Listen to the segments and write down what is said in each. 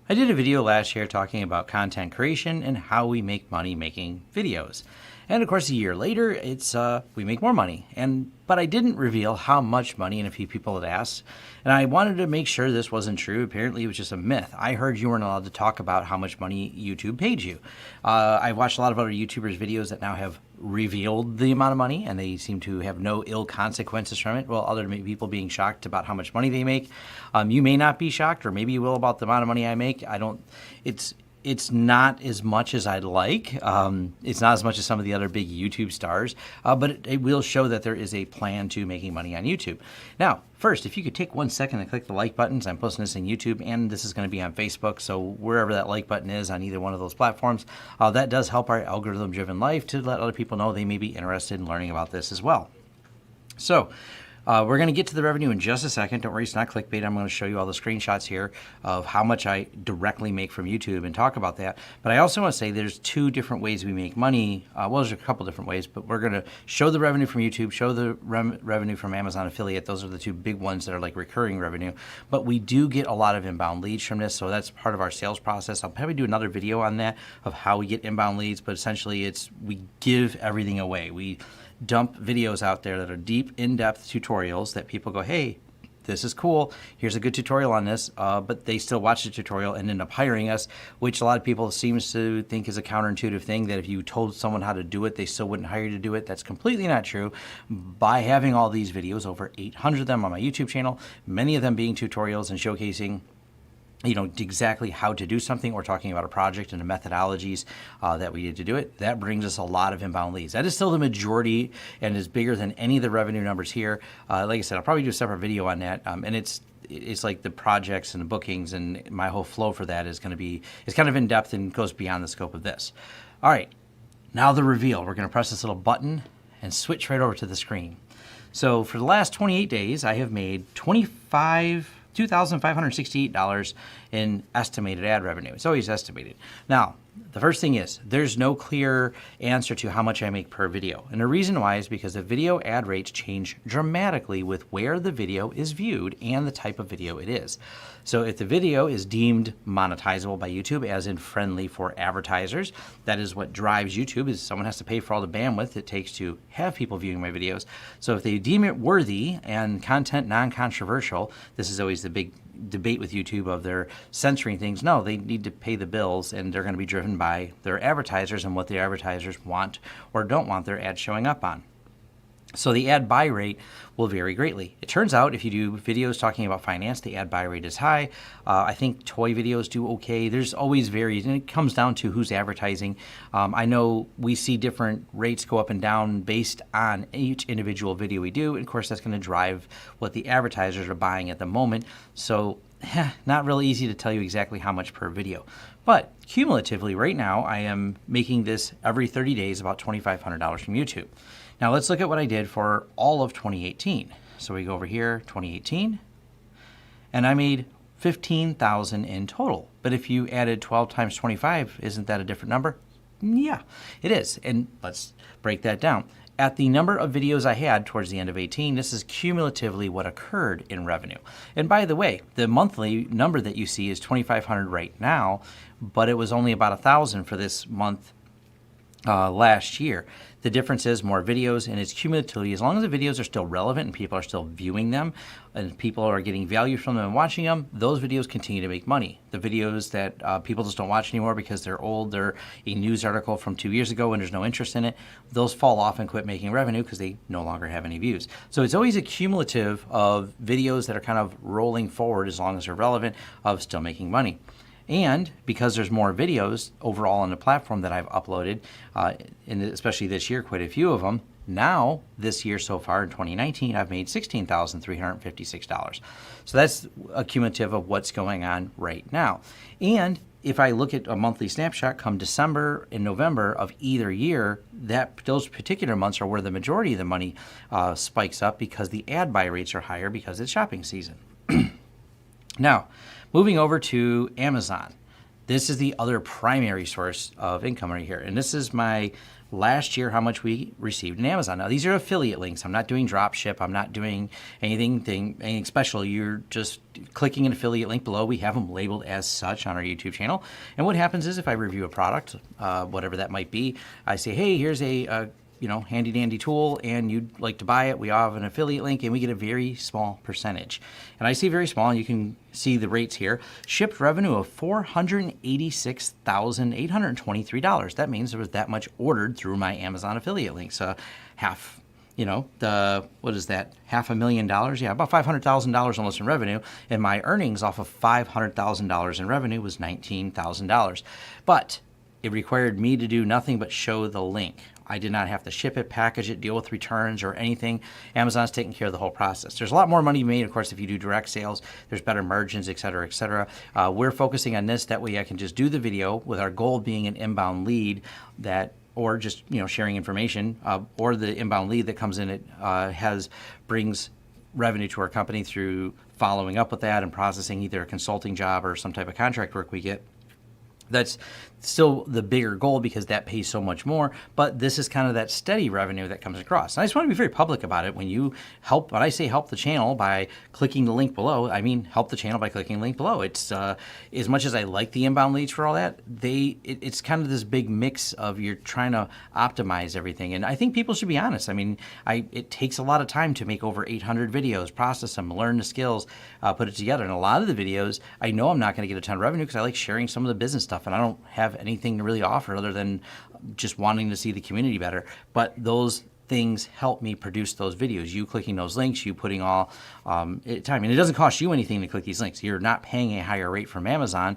I did a video last year talking about content creation and how we make money making videos. And of course, a year later, it's we make more money. But I didn't reveal how much money, and a few people had asked. And I wanted to make sure this wasn't true. Apparently, it was just a myth. I heard you weren't allowed to talk about how much money YouTube paid you. I've watched a lot of other YouTubers' videos that now have revealed the amount of money, and they seem to have no ill consequences from it. Well, other than people being shocked about how much money they make. You may not be shocked, or maybe you will, about the amount of money I make. It's not as much as I'd like. It's not as much as some of the other big YouTube stars, but it will show that there is a plan to making money on YouTube. Now, first, if you could take 1 second and click the like buttons. I'm posting this on YouTube, and this is going to be on Facebook, so wherever that like button is on either one of those platforms, that does help our algorithm-driven life to let other people know they may be interested in learning about this as well. So, we're going to get to the revenue in just a second. Don't worry, it's not clickbait. I'm going to show you all the screenshots here of how much I directly make from YouTube and talk about that. But I also want to say there's two different ways we make money. Well, there's a couple different ways, but we're going to show the revenue from YouTube, show the revenue from Amazon affiliate. Those are the two big ones that are like recurring revenue. But we do get a lot of inbound leads from this, so that's part of our sales process. I'll probably do another video on that of how we get inbound leads, but essentially we give everything away. We dump videos out there that are deep, in-depth tutorials that people go, hey, this is cool, here's a good tutorial on this, but they still watch the tutorial and end up hiring us, which a lot of people seems to think is a counterintuitive thing, that if you told someone how to do it, they still wouldn't hire you to do it. That's completely not true. By having all these videos, over 800 of them on my YouTube channel, many of them being tutorials and showcasing exactly how to do something, or talking about a project and the methodologies that we did to do it, that brings us a lot of inbound leads. That is still the majority and is bigger than any of the revenue numbers here. Like I said, I'll probably do a separate video on that. And it's like the projects and the bookings, and my whole flow for that is kind of in depth and goes beyond the scope of this. All right, now the reveal. We're going to press this little button and switch right over to the screen. So for the last 28 days, I have made $2,568 in estimated ad revenue. It's always estimated. Now, the first thing is, there's no clear answer to how much I make per video. And the reason why is because the video ad rates change dramatically with where the video is viewed and the type of video it is. So if the video is deemed monetizable by YouTube, as in friendly for advertisers, that is what drives YouTube, is someone has to pay for all the bandwidth it takes to have people viewing my videos. So if they deem it worthy and content non-controversial, this is always the big debate with YouTube of their censoring things. No, they need to pay the bills, and they're going to be driven by their advertisers and what the advertisers want or don't want their ads showing up on. So the ad buy rate will vary greatly. It turns out if you do videos talking about finance, the ad buy rate is high. I think toy videos do okay. There's always varies, and it comes down to who's advertising. I know we see different rates go up and down based on each individual video we do. And of course, that's going to drive what the advertisers are buying at the moment. So not really easy to tell you exactly how much per video. But cumulatively, right now, I am making this every 30 days, about $2,500 from YouTube. Now let's look at what I did for all of 2018. So we go over here, 2018, and I made $15,000 in total. But if you added 12 times 25, isn't that a different number? Yeah, it is. And let's break that down. At the number of videos I had towards the end of 18, this is cumulatively what occurred in revenue. And by the way, the monthly number that you see is $2,500 right now, but it was only about $1,000 for this month last year. The difference is more videos, and it's cumulatively, as long as the videos are still relevant and people are still viewing them and people are getting value from them and watching them, those videos continue to make money. The videos that people just don't watch anymore because they're old, they're a news article from 2 years ago and there's no interest in it, those fall off and quit making revenue because they no longer have any views. So it's always a cumulative of videos that are kind of rolling forward, as long as they're relevant, of still making money. And because there's more videos overall on the platform that I've uploaded, and especially this year, quite a few of them, now this year so far in 2019, I've made $16,356. So that's a cumulative of what's going on right now. And if I look at a monthly snapshot come December and November of either year, those particular months are where the majority of the money spikes up, because the ad buy rates are higher because it's shopping season. Now, moving over to Amazon. This is the other primary source of income right here. And this is my last year how much we received in Amazon. Now, these are affiliate links. I'm not doing drop ship. I'm not doing anything special. You're just clicking an affiliate link below. We have them labeled as such on our YouTube channel. And what happens is if I review a product, whatever that might be, I say, hey, here's a handy dandy tool and you'd like to buy it, we all have an affiliate link and we get a very small percentage. And I see very small, and you can see the rates here. Shipped revenue of $486,823. That means there was that much ordered through my Amazon affiliate links. Half, what is that? $500,000? Yeah, about $500,000 almost in revenue. And my earnings off of $500,000 in revenue was $19,000. But it required me to do nothing but show the link. I did not have to ship it, package it, deal with returns or anything. Amazon's taking care of the whole process. There's a lot more money made, of course, if you do direct sales. There's better margins, et cetera, et cetera. We're focusing on this. That way I can just do the video with our goal being an inbound lead or just sharing information, or the inbound lead that comes in, it brings revenue to our company through following up with that and processing either a consulting job or some type of contract work we get. That's still the bigger goal because that pays so much more, but this is kind of that steady revenue that comes across. And I just want to be very public about it. When I say help the channel by clicking the link below, I mean help the channel by clicking the link below. It's as much as I like the inbound leads for all that, it's kind of this big mix of you're trying to optimize everything. And I think people should be honest. I mean, it takes a lot of time to make over 800 videos, process them, learn the skills, put it together. And a lot of the videos, I know I'm not going to get a ton of revenue because I like sharing some of the business stuff, and I don't have anything to really offer other than just wanting to see the community better. But those things help me produce those videos. You clicking those links, you putting all time. And it doesn't cost you anything to click these links. You're not paying a higher rate from Amazon.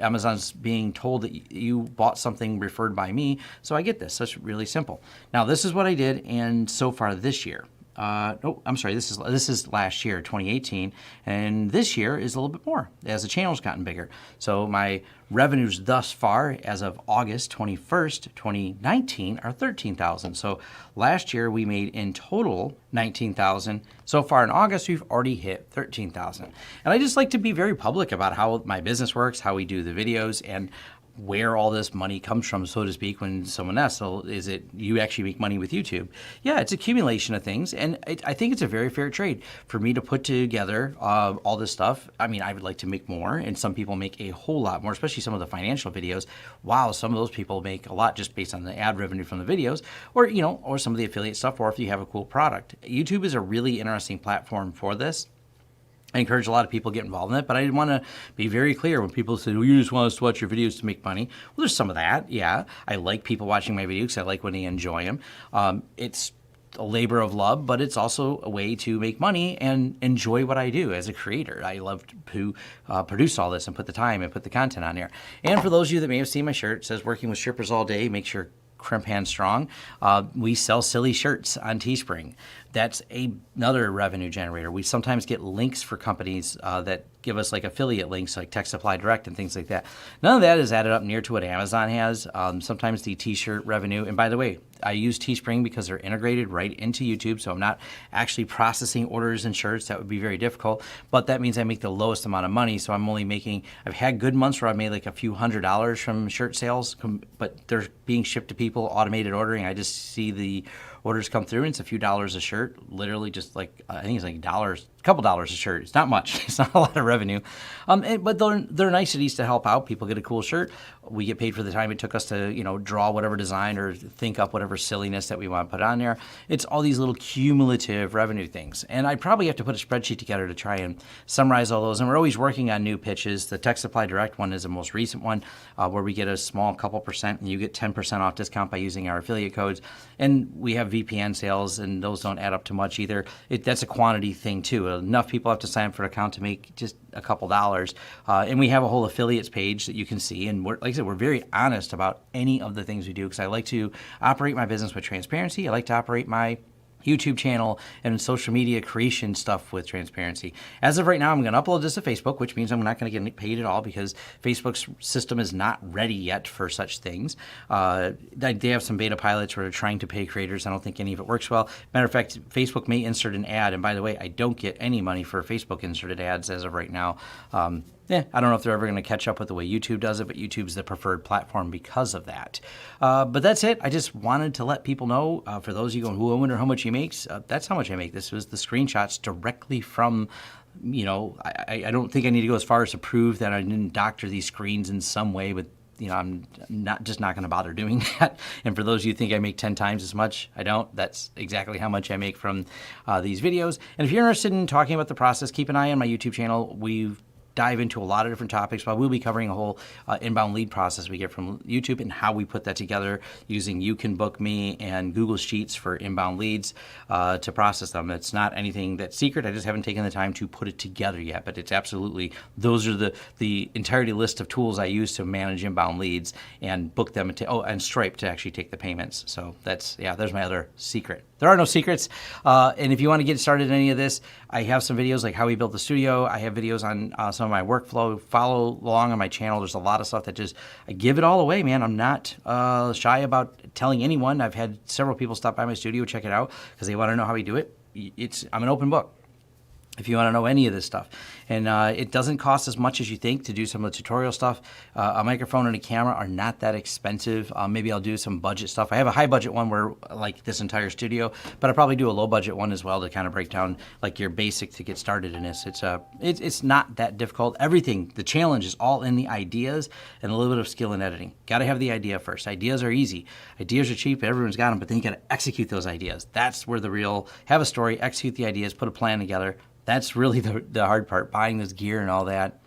Amazon's being told that you bought something referred by me, so I get this. So it's really simple. Now, this is what I did, and so far this year. This is last year, 2018, and this year is a little bit more as the channel's gotten bigger. So my revenues thus far, as of August 21st, 2019, are $13,000. So last year we made in total $19,000. So far in August, we've already hit $13,000. And I just like to be very public about how my business works, how we do the videos, and where all this money comes from, so to speak. When someone asks, so is it you actually make money with YouTube? Yeah, it's accumulation of things, and I think it's a very fair trade for me to put together all this stuff. I mean, I would like to make more, and some people make a whole lot more, especially some of the financial videos. Wow, some of those people make a lot just based on the ad revenue from the videos, or some of the affiliate stuff, or if you have a cool product. YouTube is a really interesting platform for this. I encourage a lot of people to get involved in it, but I want to be very clear when people say, well, you just want us to watch your videos to make money. Well, there's some of that, yeah. I like people watching my videos because I like when they enjoy them. It's a labor of love, but it's also a way to make money and enjoy what I do as a creator. I love to produce all this and put the time and put the content on here. And for those of you that may have seen my shirt, it says working with shippers all day, make sure crimp hand strong. We sell silly shirts on Teespring. That's another revenue generator. We sometimes get links for companies that give us like affiliate links, like Tech Supply Direct and things like that. None of that is added up near to what Amazon has. Sometimes the t-shirt revenue, and by the way, I use Teespring because they're integrated right into YouTube, so I'm not actually processing orders and shirts. That would be very difficult, but that means I make the lowest amount of money, so I'm only making, I've had good months where I've made like a few $100s from shirt sales, but they're being shipped to people, automated ordering. I just see the orders come through, and it's a few dollars a shirt, literally just like, I think it's like dollars, a couple dollars a shirt. It's not much. It's not a lot of revenue. But they're niceties to help out. People get a cool shirt. We get paid for the time it took us to, draw whatever design or think up whatever silliness that we want to put on there. It's all these little cumulative revenue things. And I probably have to put a spreadsheet together to try and summarize all those. And we're always working on new pitches. The Tech Supply Direct one is the most recent one, where we get a small couple percent, and you get 10% off discount by using our affiliate codes. And we have VPN sales, and those don't add up to much either. That's a quantity thing too. Enough people have to sign up for an account to make just a couple dollars. And we have a whole affiliates page that you can see. And like I said, we're very honest about any of the things we do, because I like to operate my business with transparency. I like to operate my YouTube channel and social media creation stuff with transparency. As of right now, I'm going to upload this to Facebook, which means I'm not going to get paid at all because Facebook's system is not ready yet for such things. They have some beta pilots where they're trying to pay creators. I don't think any of it works well. Matter of fact, Facebook may insert an ad. And by the way, I don't get any money for Facebook inserted ads as of right now. I don't know if they're ever going to catch up with the way YouTube does it, but YouTube's the preferred platform because of that. But that's it. I just wanted to let people know, for those of you going, who I wonder how much he makes, that's how much I make. This was the screenshots directly from, you know, I don't think I need to go as far as to prove that I didn't doctor these screens in some way, but you know, I'm not going to bother doing that. And for those of you who think I make 10 times as much, I don't. That's exactly how much I make from these videos. And if you're interested in talking about the process, keep an eye on my YouTube channel. We've dive into a lot of different topics, but we'll be covering a whole inbound lead process we get from YouTube and how we put that together using You Can Book Me and Google Sheets for inbound leads to process them. It's not anything that's secret. I just haven't taken the time to put it together yet, but it's absolutely, those are the entirety list of tools I use to manage inbound leads and book them, and Stripe to actually take the payments. So that's, there's my other secret. There are no secrets. And if you want to get started in any of this, I have some videos like how we built the studio. I have videos on some of my workflow. Follow along on my channel. There's a lot of stuff that I give it all away, man. I'm not shy about telling anyone. I've had several people stop by my studio, check it out, because they want to know how we do it. I'm an open book if you want to know any of this stuff. And it doesn't cost as much as you think to do some of the tutorial stuff. A microphone and a camera are not that expensive. Maybe I'll do some budget stuff. I have a high budget one where like this entire studio, but I'll probably do a low budget one as well to kind of break down like your basic to get started in this. It's not that difficult. Everything, the challenge is all in the ideas and a little bit of skill in editing. Got to have the idea first. Ideas are easy. Ideas are cheap. Everyone's got them, but then you got to execute those ideas. That's where have a story, execute the ideas, put a plan together. That's really the hard part, buying this gear and all that.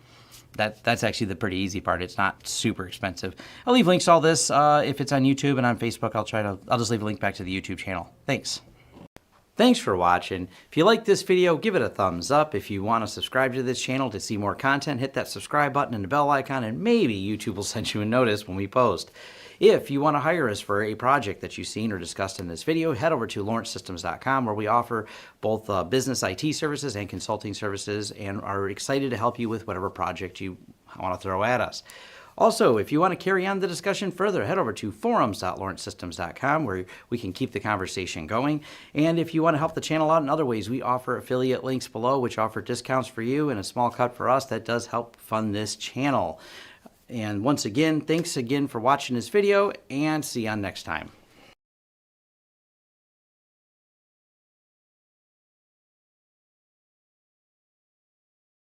That's actually the pretty easy part. It's not super expensive. I'll leave links to all this. If it's on YouTube and on Facebook, I'll just leave a link back to the YouTube channel. Thanks. Thanks for watching. If you like this video, give it a thumbs up. If you want to subscribe to this channel to see more content, hit that subscribe button and the bell icon, and maybe YouTube will send you a notice when we post. If you want to hire us for a project that you've seen or discussed in this video, head over to lawrencesystems.com, where we offer both business IT services and consulting services and are excited to help you with whatever project you want to throw at us. Also, if you want to carry on the discussion further, head over to forums.lawrencesystems.com, where we can keep the conversation going. And if you want to help the channel out in other ways, we offer affiliate links below, which offer discounts for you and a small cut for us. That does help fund this channel. And once again, thanks again for watching this video, and see you on next time.